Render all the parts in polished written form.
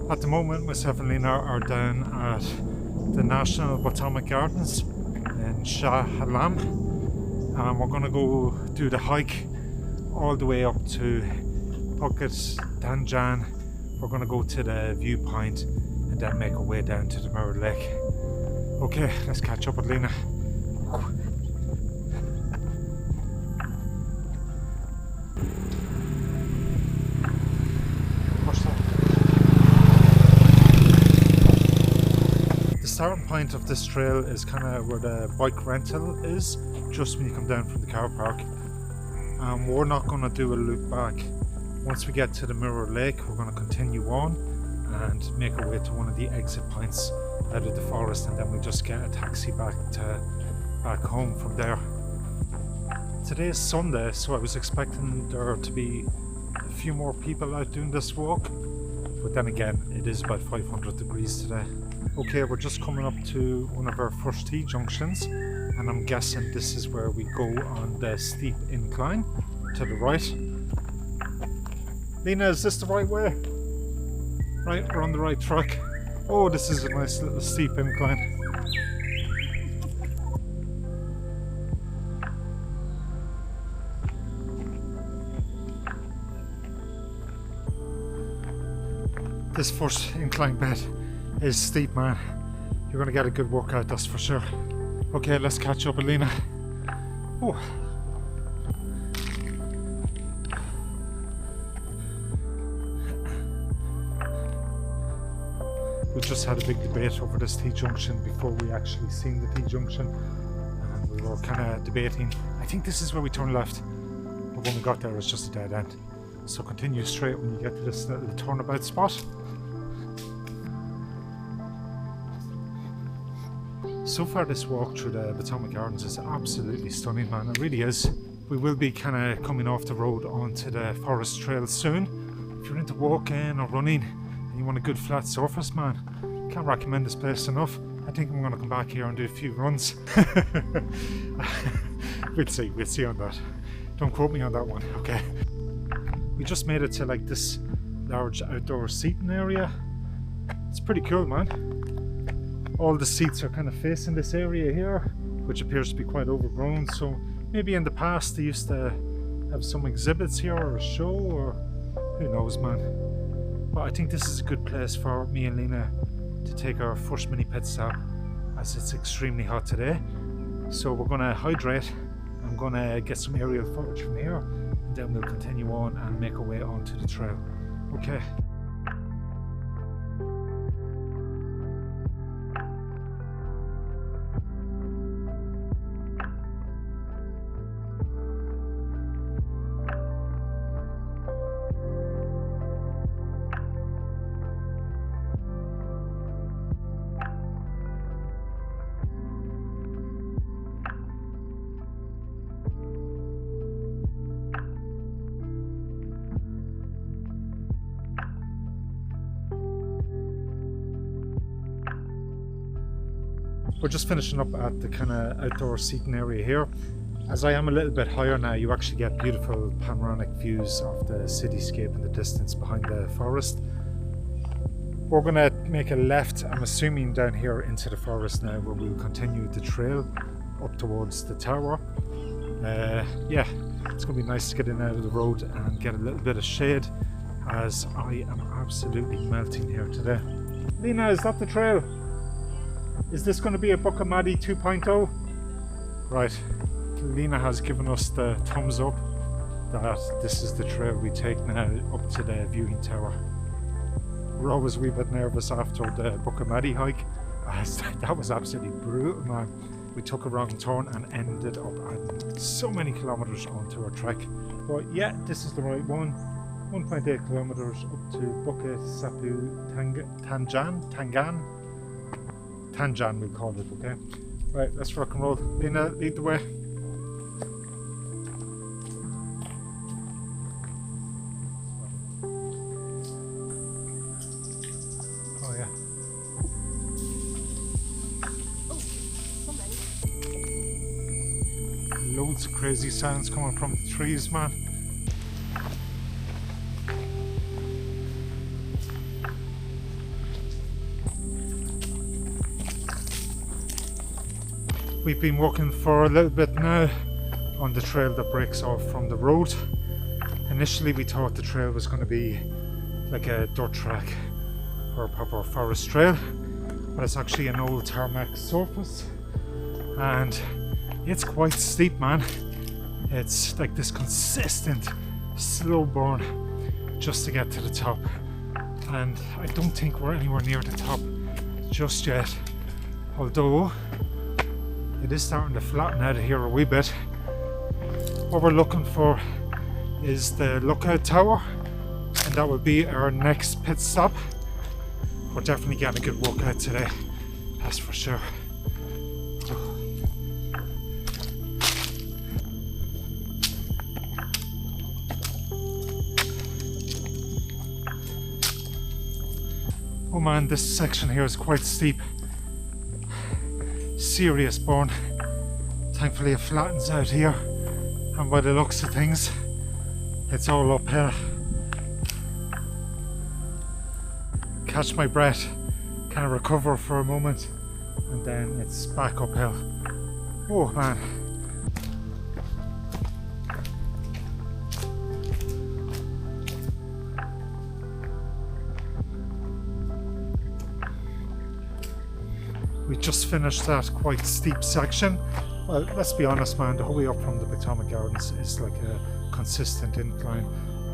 At the moment, myself and Lena are down at the National Botanic Gardens in Shah Alam, and we're going to go do the hike all the way up to Bukit Tangan. We're going to go to the viewpoint and then make our way down to the Mirror Lake. Okay, let's catch up with Lena. The starting point of this trail is kind of where the bike rental is, just when you come down from the car park. We're not going to do a loop back. Once we get to the Mirror Lake, we're going to continue on and make our way to one of the exit points out of the forest, and then we'll just get a taxi back home from there. Today is Sunday, so I was expecting there to be a few more people out doing this walk, but then again, it is about 500 degrees today. Okay, we're just coming up to one of our first T-junctions, and I'm guessing this is where we go on the steep incline to the right. Lena, is this the right way? Right, we're on the right track. Oh, this is a nice little steep incline. This first incline bit is steep, man. You're going to get a good workout, that's for sure. Okay, let's catch up with Lena. Oh. We just had a big debate over this T-junction before we actually seen the T-junction, and we were kind of debating. I think this is where we turn left, but when we got there it was just a dead end. So continue straight when you get to this little turnabout spot. So far this walk through the Botanic Gardens is absolutely stunning, man, it really is. We will be kind of coming off the road onto the forest trail soon. If you're into walking or running and you want a good flat surface, man, can't recommend this place enough. I think I'm going to come back here and do a few runs. We'll see on that. Don't quote me on that one, okay? We just made it to like this large outdoor seating area. It's pretty cool, man. All the seats are kind of facing this area here, which appears to be quite overgrown, so maybe in the past they used to have some exhibits here or a show, or who knows, man. But I think this is a good place for me and Lena to take our first mini pit stop, as it's extremely hot today. So we're going to hydrate. I'm going to get some aerial footage from here, and then we'll continue on and make our way onto the trail. Okay. We're just finishing up at the kind of outdoor seating area here. As I am a little bit higher now, you actually get beautiful panoramic views of the cityscape in the distance behind the forest. We're going to make a left, I'm assuming, down here into the forest now, where we'll continue the trail up towards the tower. Yeah, it's going to be nice to get in out of the road and get a little bit of shade, as I am absolutely melting here today. Lena, is that the trail? Is this going to be a Bukit Madi 2.0? Right, Lena has given us the thumbs up that this is the trail we take now up to the viewing tower. We're always a wee bit nervous after the Bukit Madi hike, as that was absolutely brutal, man. We took a wrong turn and ended up adding so many kilometers onto our trek. But yeah, this is the right one. 1.8 kilometers up to Bukit Sapu Tangan, we'll call it, okay? Right, let's rock and roll. Lena, lead the way. Oh yeah. Loads of crazy sounds coming from the trees, man. We've been walking for a little bit now on the trail that breaks off from the road. Initially we thought the trail was going to be like a dirt track or a proper forest trail, but it's actually an old tarmac surface and it's quite steep, man. It's like this consistent slow burn just to get to the top, and I don't think we're anywhere near the top just yet, although it is starting to flatten out of here a wee bit. What we're looking for is the lookout tower, and that would be our next pit stop. We're definitely getting a good workout today, that's for sure. Oh man, this section here is quite steep. Serious burn. Thankfully it flattens out here, and by the looks of things, it's all uphill. Catch my breath, kind of recover for a moment, and then it's back uphill. Oh man. We just finished that quite steep section. Well, let's be honest, man, the whole way up from the Botanic Gardens is like a consistent incline,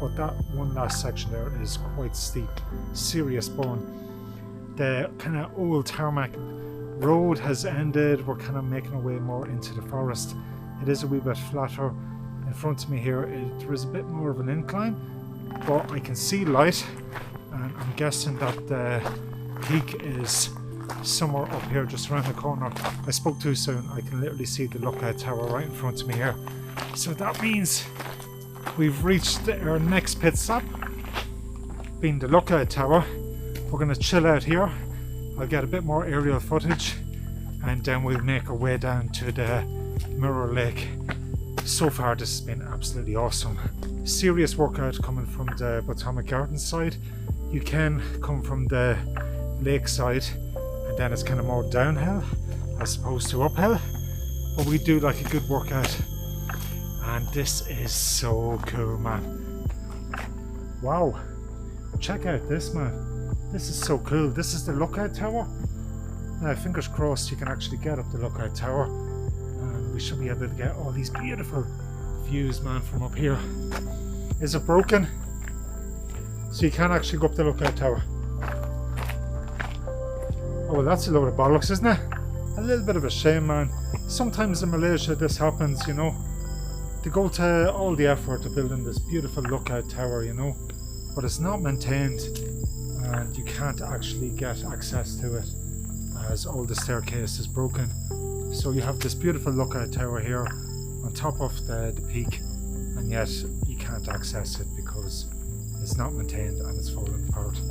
but that one last section there is quite steep. Serious burn. The kind of old tarmac road has ended. We're kind of making our way more into the forest. It is a wee bit flatter. In front of me here, there is a bit more of an incline, but I can see light, and I'm guessing that the peak is somewhere up here just around the corner. I spoke too soon. I can literally see the lookout tower right in front of me here. So that means we've reached our next pit stop, being the lookout tower. We're going to chill out here. I'll get a bit more aerial footage, and then we'll make our way down to the Mirror Lake. So far this has been absolutely awesome. Serious workout coming from the Botanic Gardens side. You can come from the lakeside, and then it's kind of more downhill as opposed to uphill, but we do like a good workout, and this is so cool, man. Wow, check out this, man. This is so cool. This is the lookout tower. Now fingers crossed you can actually get up the lookout tower, and we should be able to get all these beautiful views, man, from up here. Is it broken? So you can't actually go up the lookout tower. Oh, well, that's a load of bollocks, isn't it? A little bit of a shame, man. Sometimes in Malaysia this happens, you know. They go to all the effort of building this beautiful lookout tower, you know, but it's not maintained, and you can't actually get access to it as all the staircase is broken. So you have this beautiful lookout tower here on top of the peak, and yet you can't access it because it's not maintained and it's falling apart.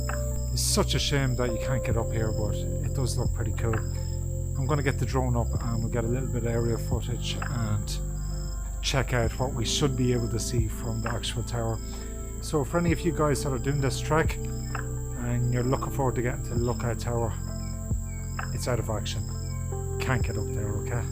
It's such a shame that you can't get up here, but it does look pretty cool. I'm going to get the drone up and we'll get a little bit of aerial footage and check out what we should be able to see from the actual tower. So for any of you guys that are doing this trek and you're looking forward to getting to the lookout tower, it's out of action. Can't get up there, okay?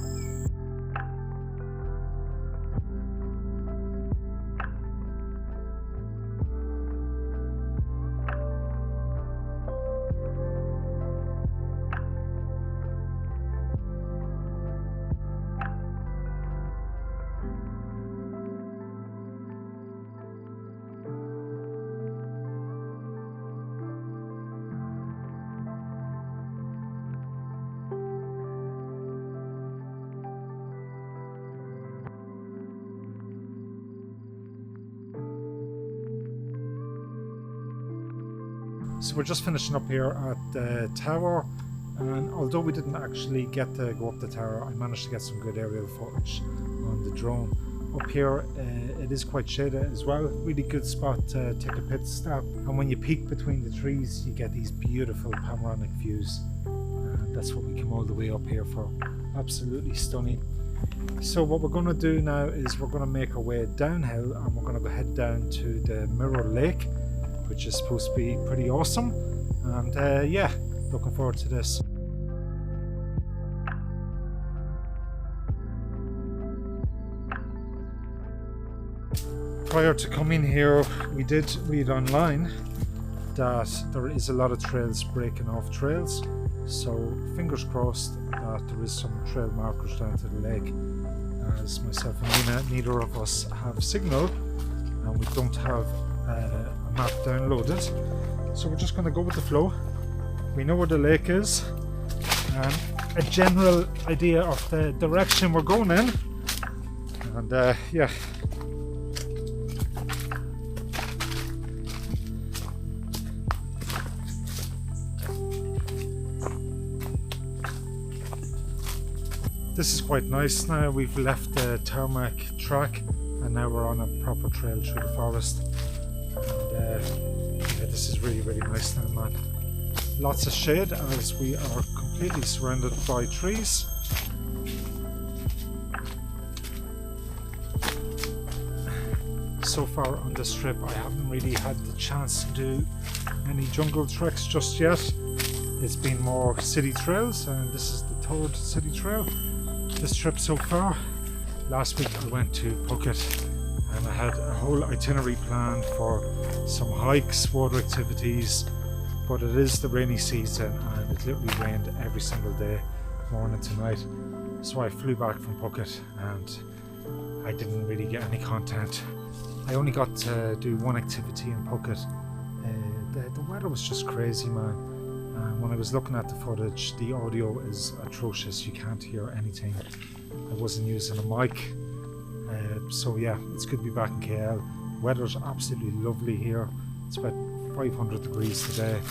So we're just finishing up here at the tower, and although we didn't actually get to go up the tower, I managed to get some good aerial footage on the drone. Up here it is quite shaded as well, really good spot to take a pit stop, and when you peek between the trees you get these beautiful panoramic views, and that's what we came all the way up here for. Absolutely stunning. So what we're going to do now is we're going to make our way downhill, and we're going to go head down to the Mirror Lake, which is supposed to be pretty awesome, and yeah, looking forward to this. prior to coming here, we did read online that there is a lot of trails breaking off trails. So fingers crossed that there is some trail markers down to the lake. As myself and Nina, neither of us have signal and we don't have a map downloaded. So we're just going to go with the flow. We know where the lake is and a general idea of the direction we're going in. And yeah. This is quite nice now. We've left the tarmac track and now we're on a proper trail through the forest. And yeah, this is really, really nice now, man. Lots of shade as we are completely surrounded by trees. So far on this trip I haven't really had the chance to do any jungle treks just yet. It's been more city trails and this is the third city trail this trip so far. Last week I went to Phuket and I had a whole itinerary planned for some hikes, water activities, but it is the rainy season and it literally rained every single day, morning to night. So I flew back from Phuket and I didn't really get any content. I only got to do one activity in Phuket. The weather was just crazy, man. And when I was looking at the footage, the audio is atrocious. You can't hear anything. I wasn't using a mic. So yeah, it's good to be back in KL. Weather's absolutely lovely here. It's about 500 degrees today.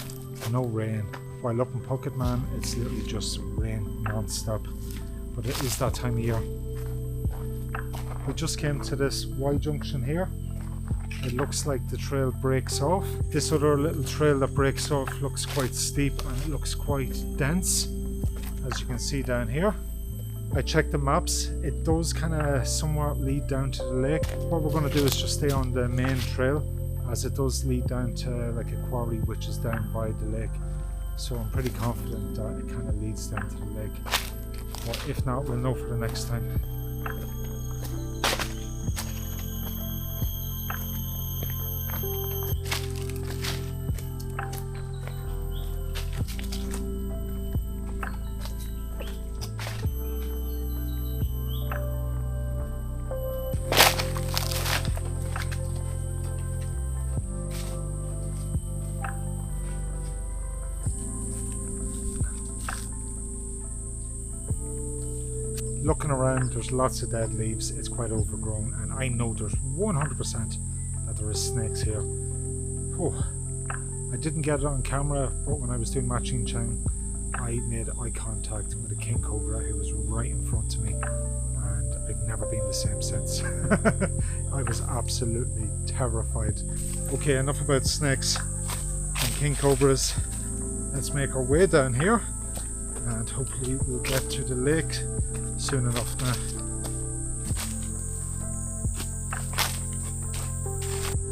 No rain. While up in Phuket, man, it's literally just rain non-stop. But it is that time of year. We just came to this Y junction here. It looks like the trail breaks off. This other little trail that breaks off looks quite steep and it looks quite dense, as you can see down here. I checked the maps. It does kind of somewhat lead down to the lake. What we're going to do is just stay on the main trail, as it does lead down to like a quarry which is down by the lake. So I'm pretty confident that it kind of leads down to the lake. But if not, we'll know for the next time. Looking around, there's lots of dead leaves. It's quite overgrown and I know there's 100% that there is snakes here. Oh, I didn't get it on camera, but when I was doing matching Chang, I made eye contact with a king cobra who was right in front of me and I've never been the same since. I was absolutely terrified. Okay, enough about snakes and king cobras. Let's make our way down here and hopefully we'll get to the lake soon enough now.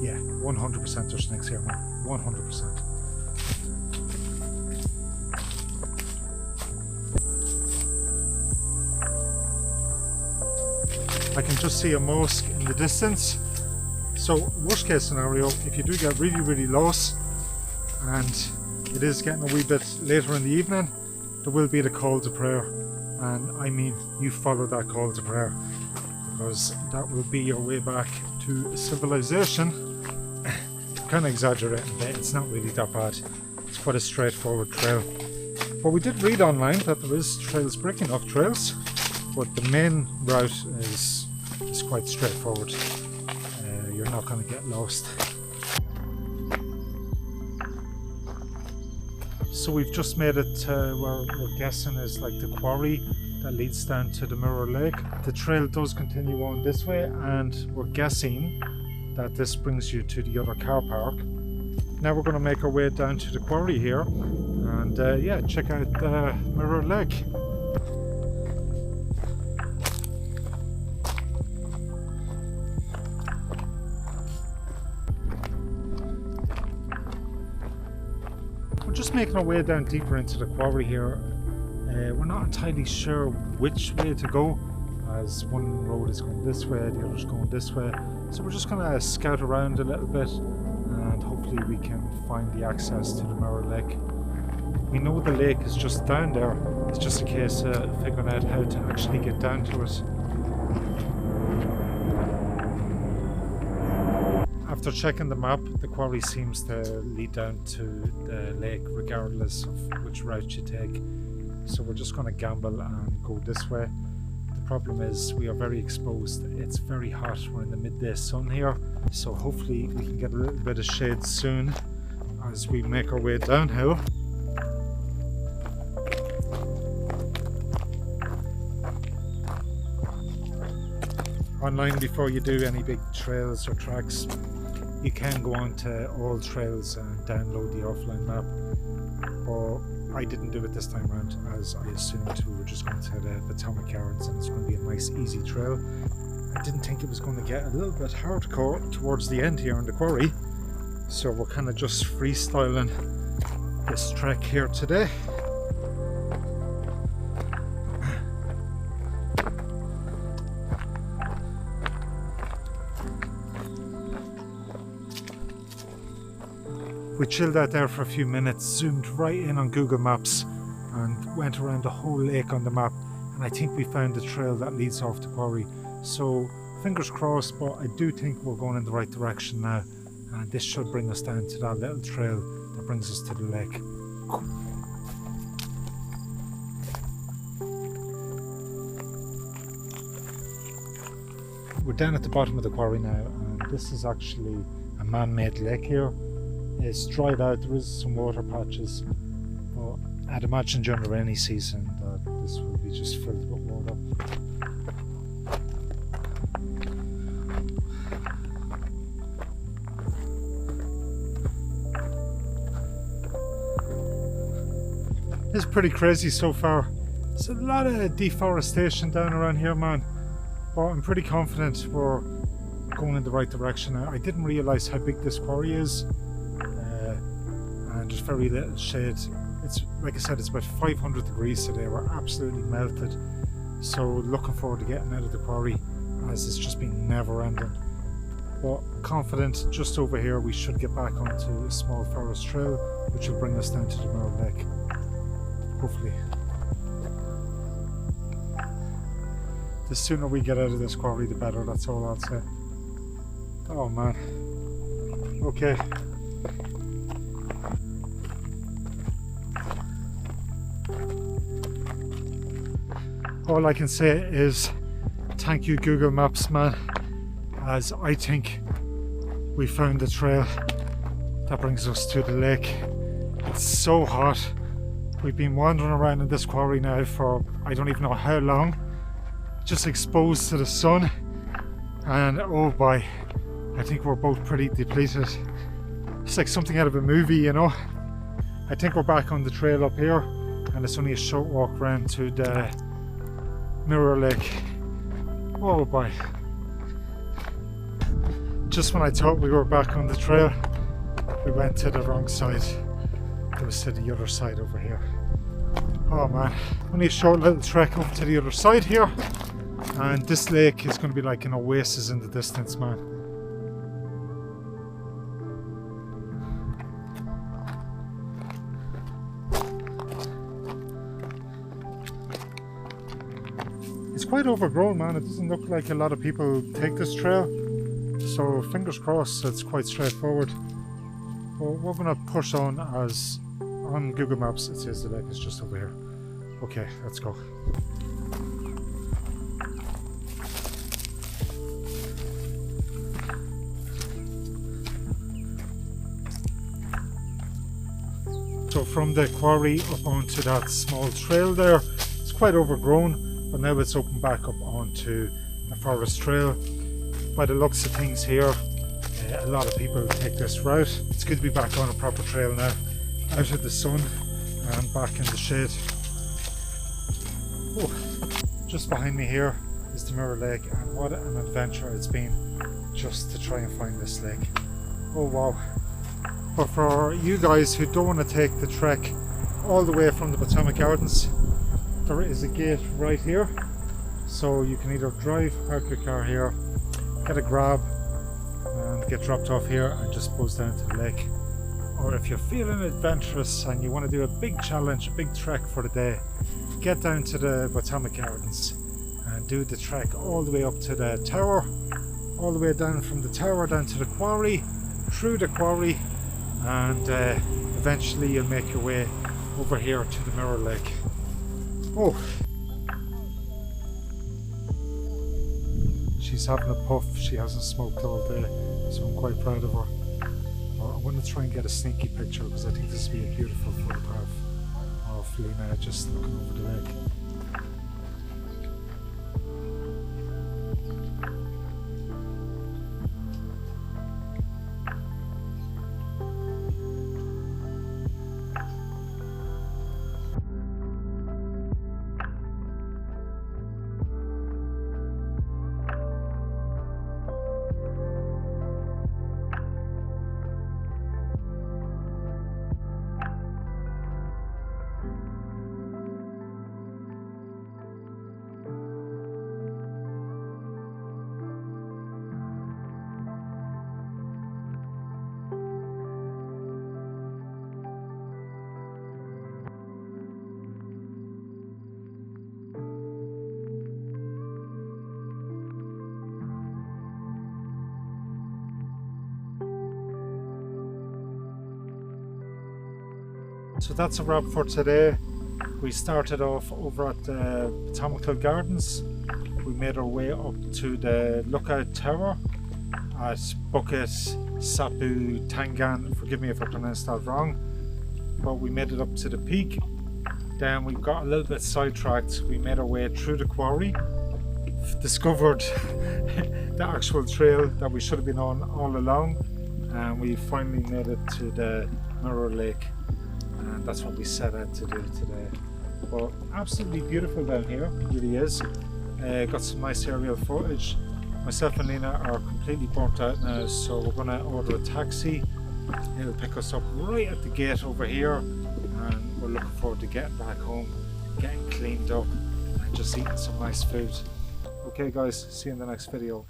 Yeah, 100% there's snakes here, man. 100%. I can just see a mosque in the distance. So worst case scenario, if you do get really, really lost and it is getting a wee bit later in the evening, there will be the call to prayer. And I mean, you follow that call to prayer, because that will be your way back to civilization. I'm kind of exaggerating, but it's not really that bad. It's quite a straightforward trail. But we did read online that there is trails breaking off trails, but the main route is quite straightforward. You're not going to get lost. So we've just made it to where we're guessing is like the quarry that leads down to the Mirror Lake. The trail does continue on this way and we're guessing that this brings you to the other car park. Now we're going to make our way down to the quarry here and yeah, check out Mirror Lake. We're just making our way down deeper into the quarry here. We're not entirely sure which way to go as one road is going this way, the other's going this way. So we're just going to scout around a little bit and hopefully we can find the access to the Mirror Lake. We know the lake is just down there, it's just a case of figuring out how to actually get down to it. After checking the map, the quarry seems to lead down to the lake regardless of which route you take. So we're just going to gamble and go this way. The problem is we are very exposed. It's very hot. We're in the midday sun here. So hopefully we can get a little bit of shade soon as we make our way downhill. Online, before you do any big trails or tracks, you can go on to all trails and download the offline map, but I didn't do it this time around as I assumed we were just going to the Botanic Gardens and it's going to be a nice easy trail. I didn't think it was going to get a little bit hardcore towards the end here in the quarry, so we're kind of just freestyling this trek here today. We chilled out there for a few minutes, zoomed right in on Google Maps and went around the whole lake on the map, and I think we found the trail that leads off the quarry. So fingers crossed, but I do think we're going in the right direction now, and this should bring us down to that little trail that brings us to the lake. We're down at the bottom of the quarry now, and this is actually a man-made lake here. It's dried out, there is some water patches, but I'd imagine during the rainy season that this will be just filled with water. It's pretty crazy so far. There's a lot of deforestation down around here, man, but I'm pretty confident we're going in the right direction. I didn't realise how big this quarry is. And there's very little shade. It's like I said, it's about 500 degrees today. We're absolutely melted. So looking forward to getting out of the quarry as it's just been never ending. But confident just over here we should get back onto a small forest trail which will bring us down to the Mirror Lake. Hopefully. The sooner we get out of this quarry the better, that's all I'll say. Oh man. Okay. All I can say is thank you Google Maps, man, as I think we found the trail that brings us to the lake. It's so hot. We've been wandering around in this quarry now for I don't even know how long, just exposed to the sun, and oh boy, I think we're both pretty depleted. It's like something out of a movie, you know. I think we're back on the trail up here and it's only a short walk round to the Mirror Lake. Oh boy. Just when I thought we were back on the trail, we went to the wrong side. It was to the other side over here. Oh man, only a short little trek up to the other side here, and this lake is going to be like an oasis in the distance, man. It's quite overgrown, man. It doesn't look like a lot of people take this trail, so fingers crossed it's quite straightforward. But we're going to push on, as on Google Maps it says the lake is just over here. Okay, let's go. So from the quarry up onto that small trail there, it's quite overgrown. But now it's opened back up onto a forest trail. By the looks of things here, a lot of people take this route. It's good to be back on a proper trail now, out of the sun and back in the shade. Oh, just behind me here is the Mirror Lake, and what an adventure it's been just to try and find this lake. Oh wow. But for you guys who don't want to take the trek all the way from the Botanic Gardens, there is a gate right here, So you can either drive, park your car here, get a grab and get dropped off here and just buzz down to the lake. Or if you're feeling adventurous and you want to do a big challenge, a big trek for the day, get down to the Botanic Gardens and do the trek all the way up to the tower, all the way down from the tower down to the quarry, through the quarry, and eventually you'll make your way over here to the Mirror Lake. Oh, she's having a puff. She hasn't smoked all day, so I'm quite proud of her. I'm going to try and get a sneaky picture because I think this will be a beautiful photograph of Lena just looking over the lake. So that's a wrap for today. We started off over at the Botanical Gardens. We made our way up to the lookout tower at Bukit Sapu Tangan. Forgive me if I pronounced that wrong, but we made it up to the peak. Then we got a little bit sidetracked. We made our way through the quarry, discovered the actual trail that we should have been on all along, and we finally made it to the Mirror Lake. And that's what we set out to do today. But absolutely beautiful down here, it really is. Got some nice aerial footage. Myself and Lena are completely burnt out now, so we're going to order a taxi. It'll pick us up right at the gate over here, and we're looking forward to getting back home, getting cleaned up and just eating some nice food. Okay guys, see you in the next video.